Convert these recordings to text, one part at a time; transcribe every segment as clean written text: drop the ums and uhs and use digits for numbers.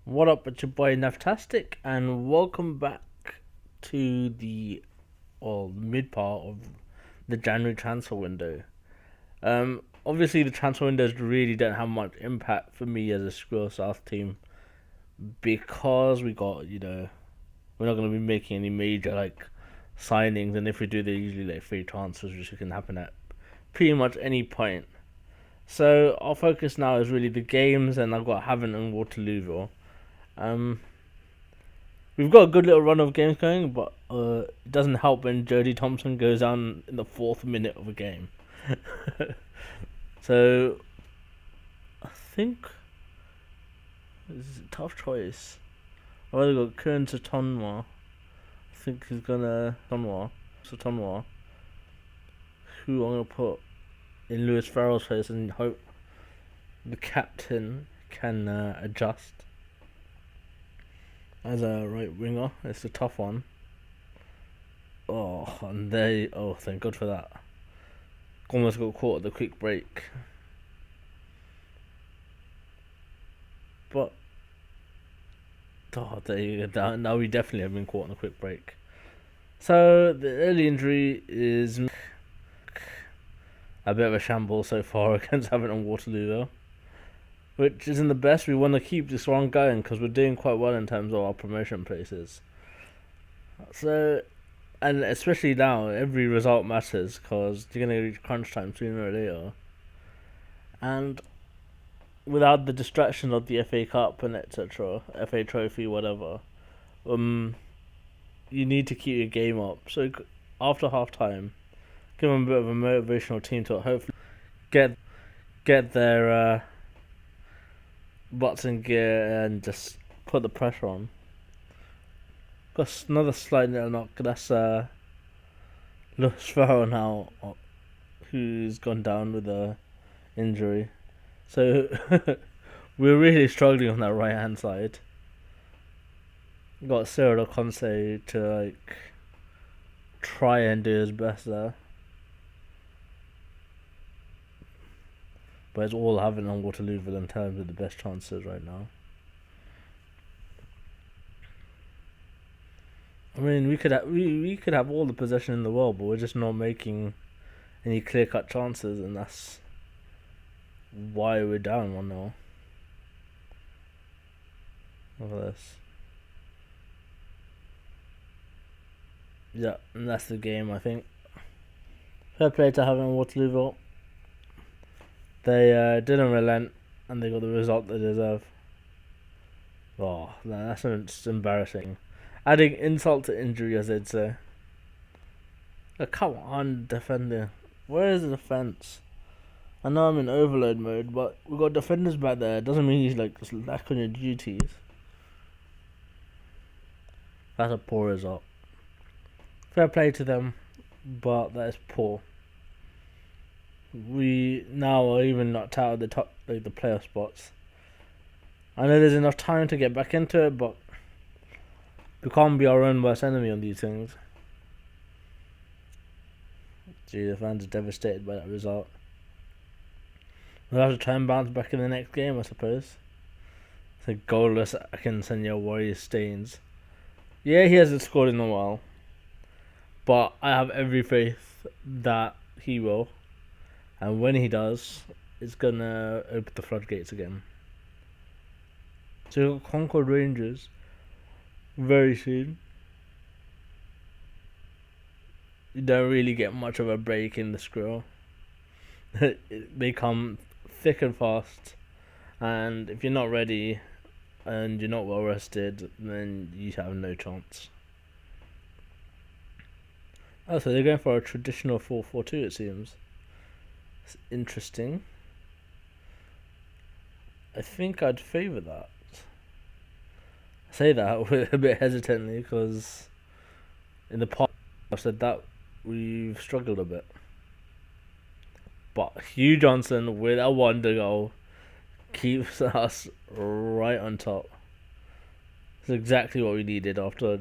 What up, it's your boy Naftastic, and welcome back to the mid part of the January transfer window. Obviously the transfer windows really don't have much impact for me as a Squirrel South team because we're not going to be making any major signings, and if we do, they're usually free transfers, which can happen at pretty much any point. So our focus now is really the games, and I've got Havant and Waterlooville. Um, we've got a good little run of games going, but it doesn't help when Jody Thompson goes down in the fourth minute of a game. So I think it's a tough choice. I've either got Kern Satonwa. I think he's gonna Satonwa, who I'm gonna put in Lewis Farrell's place and hope the captain can adjust as a right winger. It's a tough one. Thank God for that. Almost got caught at the quick break. But there you go. Now we definitely have been caught on a quick break. So the early injury is a bit of a shambles so far against Havant and Waterloo, which isn't the best. We want to keep this one going because we're doing quite well in terms of our promotion places. So, and especially now, every result matters because you're going to reach crunch time sooner or later. And without the distraction of the FA Cup and etc., FA Trophy, whatever, you need to keep your game up. So after half time, give them a bit of a motivational team to hopefully get their butts in gear and just put the pressure on. Got another slight little knock. That's Lewis Farrell now, who's gone down with a injury. So we're really struggling on that right hand side. Got Cyril Conce to try and do his best there. But it's all Havant on Waterlooville in terms of the best chances right now. I mean, we could have all the possession in the world, but we're just not making any clear cut chances, and that's why we're down 1-0. Look at this. Yeah, and that's the game, I think. Fair play to Havant Waterlooville. They didn't relent, and they got the result they deserve. Oh, that's embarrassing. Adding insult to injury, as they'd say. Come on, defender. Where is the defense? I know I'm in overload mode, but we've got defenders back there. It doesn't mean you just lack on your duties. That's a poor result. Fair play to them, but that is poor. We now are even knocked out of the top, the playoff spots. I know there's enough time to get back into it, but we can't be our own worst enemy on these things. Gee, the fans are devastated by that result. We'll have to try and bounce back in the next game, I suppose. It's a goalless Akinsenyo Warriors Stains. Yeah, he hasn't scored in a while, but I have every faith that he will. And when he does, it's gonna open the floodgates again. So Concord Rangers very soon. You don't really get much of a break in the Squirrel. They come thick and fast, and if you're not ready and you're not well rested, then you have no chance. Oh, so they're going for a traditional 4-4-2, it seems. It's interesting. I think I'd favour that. I say that a bit hesitantly because in the past I've said that we've struggled a bit. But Hugh Johnson with a wonder goal keeps us right on top. It's exactly what we needed after a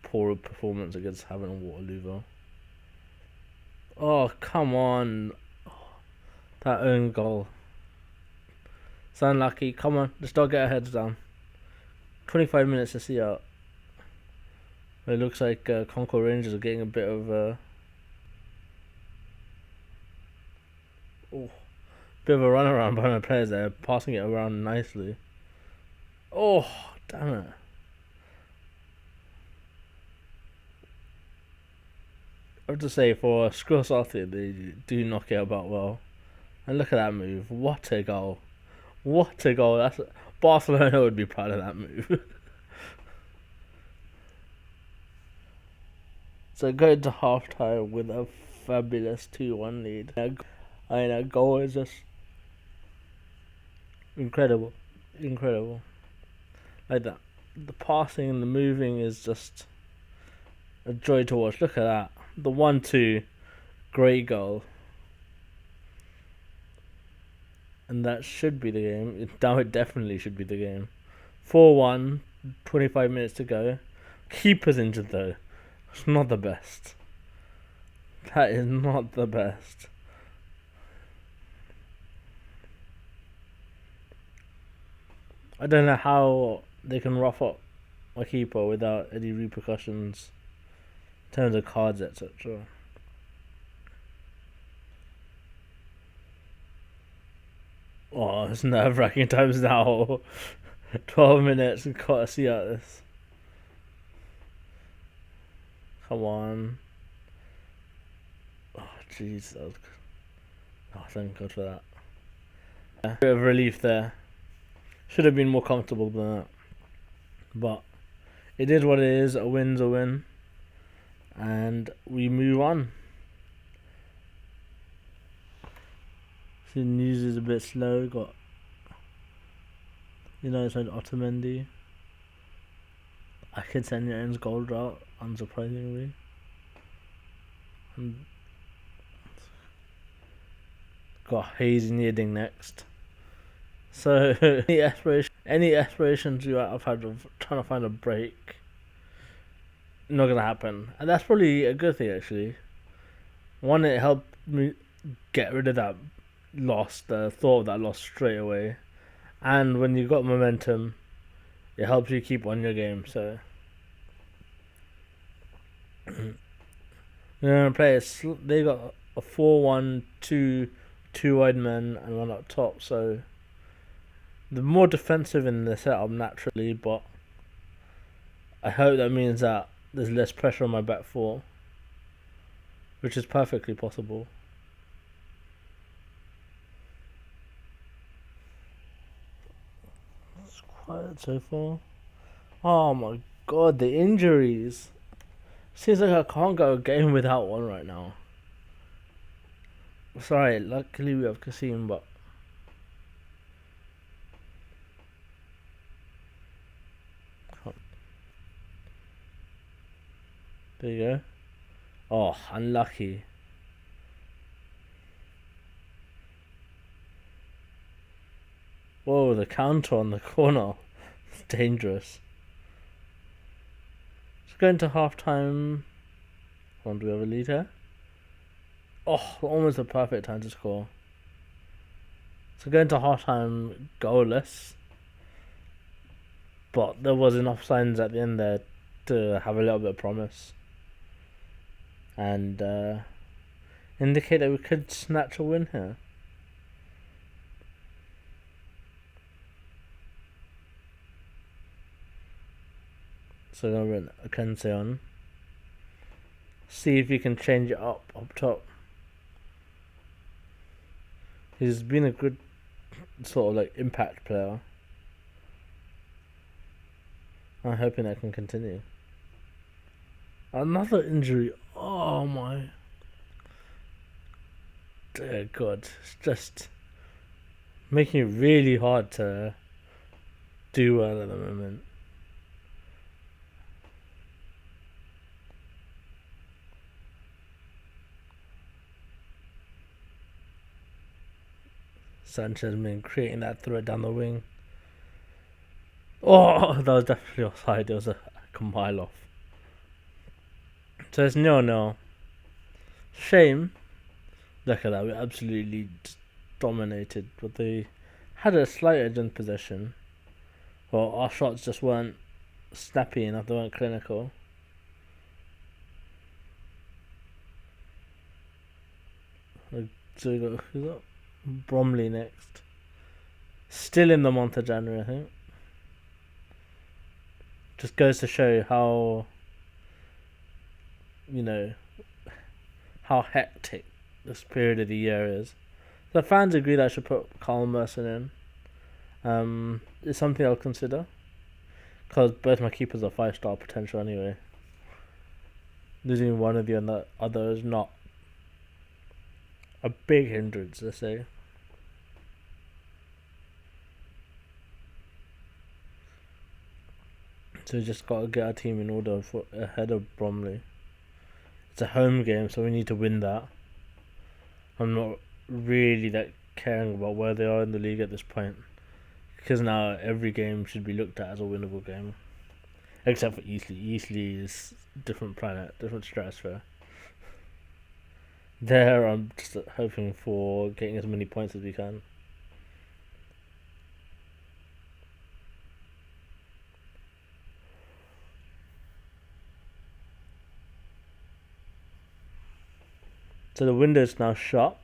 poor performance against Havant and Waterloo. Oh, come on. That own goal. It's unlucky. Come on, let's not get our heads down. 25 minutes to see out. It looks like Concord Rangers are getting a bit of a runaround by my players there, passing it around nicely. Oh, damn it. I have to say, for a Screw Athlete, they do knock it about well. And look at that move. What a goal. What a goal. Barcelona would be proud of that move. So going to half time with a fabulous 2-1 lead. I mean, that goal is just incredible. Incredible. Like that. The passing and the moving is just a joy to watch. Look at that. The 1-2. Great goal. And that should be the game. Now it definitely should be the game. 4-1. 25 minutes to go. Keeper's injured though. It's not the best. That is not the best. I don't know how they can rough up a keeper without any repercussions in terms of cards, etc. Oh, it's nerve-wracking times now. 12 minutes and gotta see out this. Come on. Oh, jeez. Oh, thank God for that. Yeah, bit of relief there. Should have been more comfortable than that. But it is what it is. A win's a win. And we move on. The news is a bit slow. Got United signed Otamendi. Akinsenya's goal drought, unsurprisingly. And got Hayes Needing next. So any aspirations you have had of trying to find a break, not gonna happen. And that's probably a good thing actually. One, it helped me get rid of that loss, the thought of that loss straight away. And when you got momentum, it helps you keep on your game. So you're gonna play they got a 4-1-2, 2 wide men and one up top. So they're more defensive in the setup naturally, but I hope that means that there's less pressure on my back four, which is perfectly possible. It's quiet so far. Oh my God, the injuries. Seems like I can't go a game without one right now. Sorry, luckily we have Kasim, but there you go. Oh, unlucky. Whoa, the counter on the corner. It's dangerous. Let's go into half time. Do we have a lead here? Oh, almost a perfect time to score. So going to half time goalless. But there was enough signs at the end there to have a little bit of promise. And indicate that we could snatch a win here. So I'm going to run Akanse on. See if he can change it up top. He's been a good sort of like impact player. I'm hoping that can continue. Another injury. Oh my dear God. It's just making it really hard to do well at the moment. Sanchez been creating that threat down the wing. Oh, that was definitely offside. It was a mile off. So it's 0-0. Shame. Look at that. We absolutely dominated. But they had a slight edge in possession. Well, our shots just weren't snappy enough, they weren't clinical. So we got, who's that? Bromley next. Still in the month of January, I think. Just goes to show how, you know, how hectic this period of the year is. The fans agree that I should put Carl Merson in. It's something I'll consider. Because both my keepers are 5-star potential anyway. Losing one of the other is not a big hindrance, let's say. So we just got to get our team in order for ahead of Bromley. It's a home game, so we need to win that. I'm not really that caring about where they are in the league at this point, because now every game should be looked at as a winnable game, except for Eastleigh. Eastleigh is different planet, different stratosphere. There, I'm just hoping for getting as many points as we can. So the window's now shut.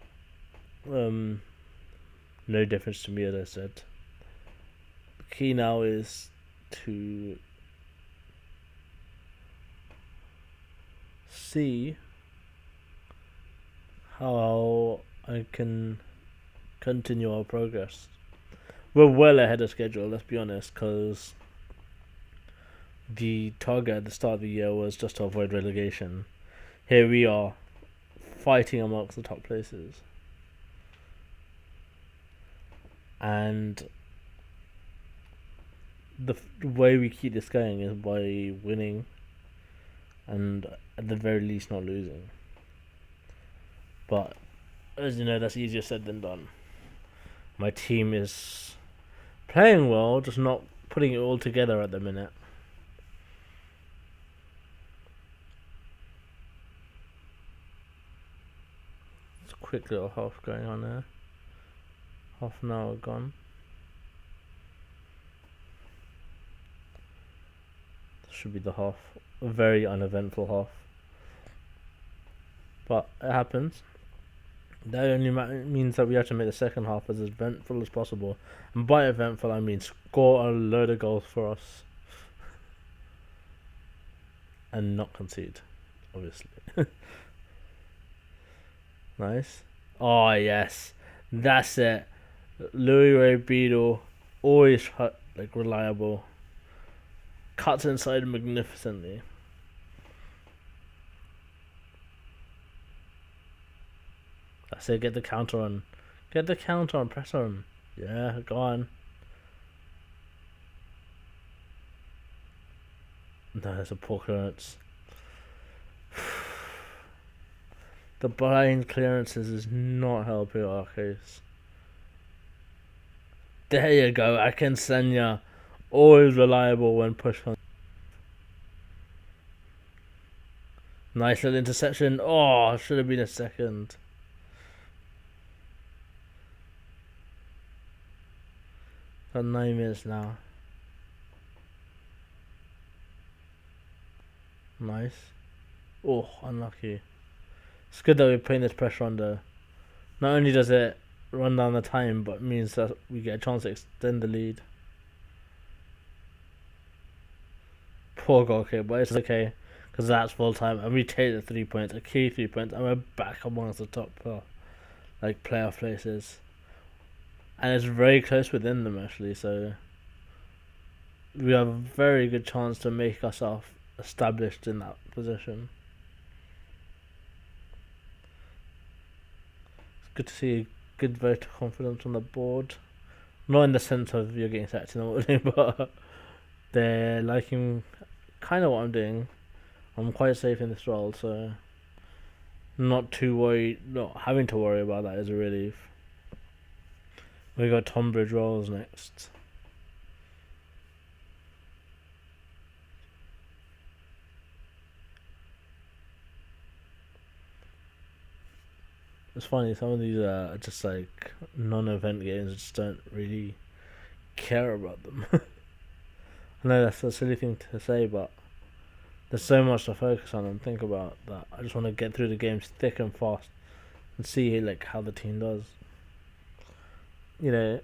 No difference to me, as I said. The key now is to see how I can continue our progress. We're well ahead of schedule, let's be honest, because the target at the start of the year was just to avoid relegation. Here we are, fighting amongst the top places. And the way we keep this going is by winning and at the very least not losing. But as you know, that's easier said than done. My team is playing well, just not putting it all together at the minute. It's a quick little half going on there. Half an hour gone. This should be the half. A very uneventful half. But it happens. That only means that we have to make the second half as eventful as possible. And by eventful, I mean score a load of goals for us. And not concede, obviously. Nice. Oh, yes. That's it. Louis Ray Beadle, always reliable. Cuts inside magnificently. I say get the counter on. Get the counter on, press on. Yeah, go on. No, that's a poor clearance. The blind clearances is not helping our case. There you go, Akinsanya. Always reliable when pushed on. Nice little interception. Oh, should have been a second. Got 9 minutes now. Nice. Oh, unlucky. It's good that we're putting this pressure on though. Not only does it run down the time, but means that we get a chance to extend the lead. Poor goal kick, but it's okay, because that's full time, and we take the 3 points, a key 3 points, and we're back amongst the top playoff places. And it's very close within them actually, so we have a very good chance to make ourselves established in that position. It's good to see good vote of confidence on the board. Not in the sense of you're getting sacked in the morning, but they're liking kind of what I'm doing. I'm quite safe in this role, so not too worried. Not having to worry about that is a relief. We got Tonbridge Rolls next. It's funny, some of these are just like non-event games. I just don't really care about them. I know that's a silly thing to say, but there's so much to focus on and think about that I just want to get through the games thick and fast and see like how the team does. You know,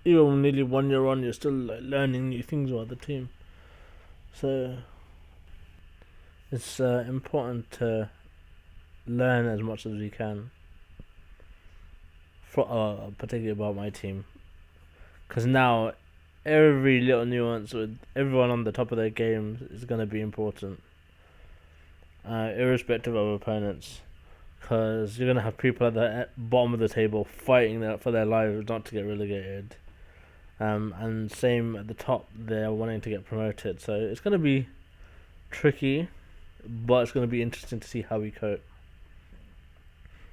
even nearly 1 year on, you're still like learning new things about the team. So it's important to learn as much as we can, particularly about my team, because now every little nuance with everyone on the top of their game is going to be important, irrespective of opponents, because you're going to have people at the bottom of the table fighting for their lives not to get relegated, and same at the top, they're wanting to get promoted, so it's going to be tricky, but it's going to be interesting to see how we cope.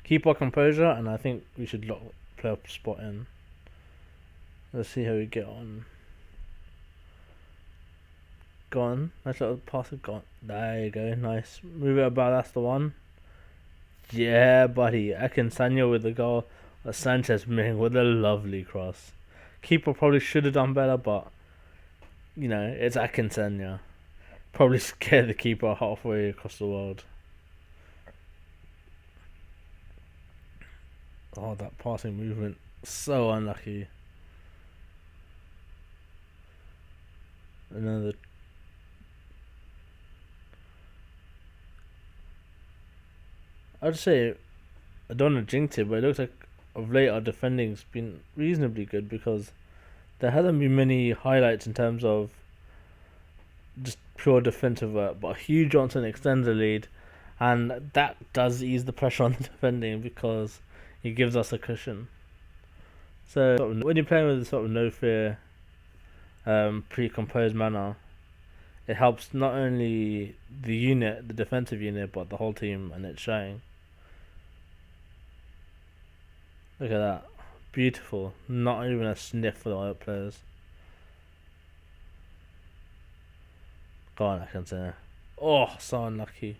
Keep our composure, and I think we should lock playoff spot in. Let's see how we get on. Go on. Nice little pass. Go on. There you go. Nice. Move it about. That's the one. Yeah, buddy. Akinsanya with the goal. Sanchez Ming with a lovely cross. Keeper probably should have done better, but you know, it's Akinsanya. Probably scared the keeper halfway across the world. Oh, that passing movement. So unlucky. Another. I'd say, I don't want to jinx it, but it looks like of late our defending's been reasonably good, because there hasn't been many highlights in terms of just pure defensive work, but Hugh Johnson extends the lead, and that does ease the pressure on the defending because he gives us a cushion. So when you're playing with a sort of no fear, pre-composed manner, it helps not only the unit, the defensive unit, but the whole team, and it's showing. Look at that. Beautiful. Not even a sniff for the other players. Go on, I can say. Oh, so unlucky.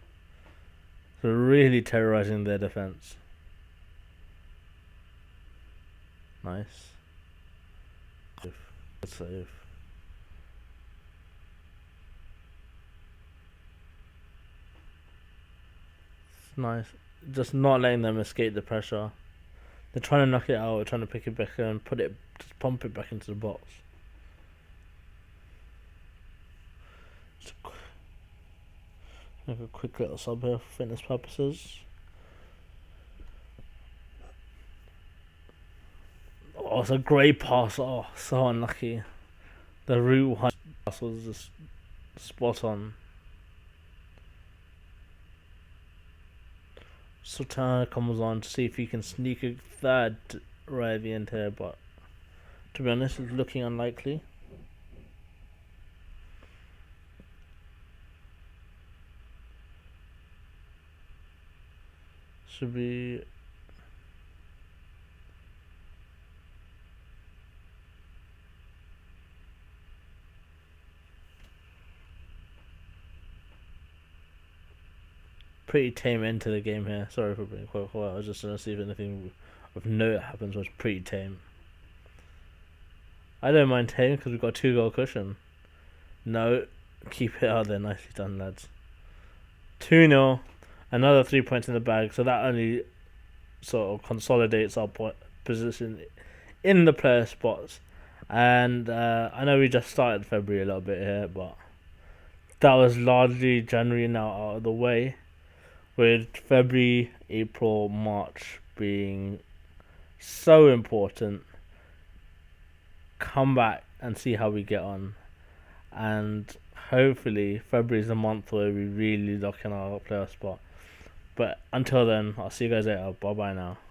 So really terrorizing their defense. Nice. Good save. It's nice. Just not letting them escape the pressure. They're trying to knock it out, trying to pick it back and just pump it back into the box. Just make a quick little sub here for fitness purposes. Oh, it's a great pass. Oh, so unlucky. The route pass was just spot on. Sultana comes on to see if he can sneak a third right at the end here, but to be honest, it's looking unlikely. Should be pretty tame end to the game here. Sorry for being quite quiet. I was just trying to see if anything of note happens. Was pretty tame. I don't mind tame because we've got 2-goal cushion. No, keep it out there. Nicely done, lads. 2-0. Another 3 points in the bag. So that only sort of consolidates our position in the player spots. And I know we just started February a little bit here, but that was largely January now out of the way, with February, April, March being so important. Come back and see how we get on, and hopefully February is the month where we really lock in our playoff spot. But until then, I'll see you guys later. Bye bye now.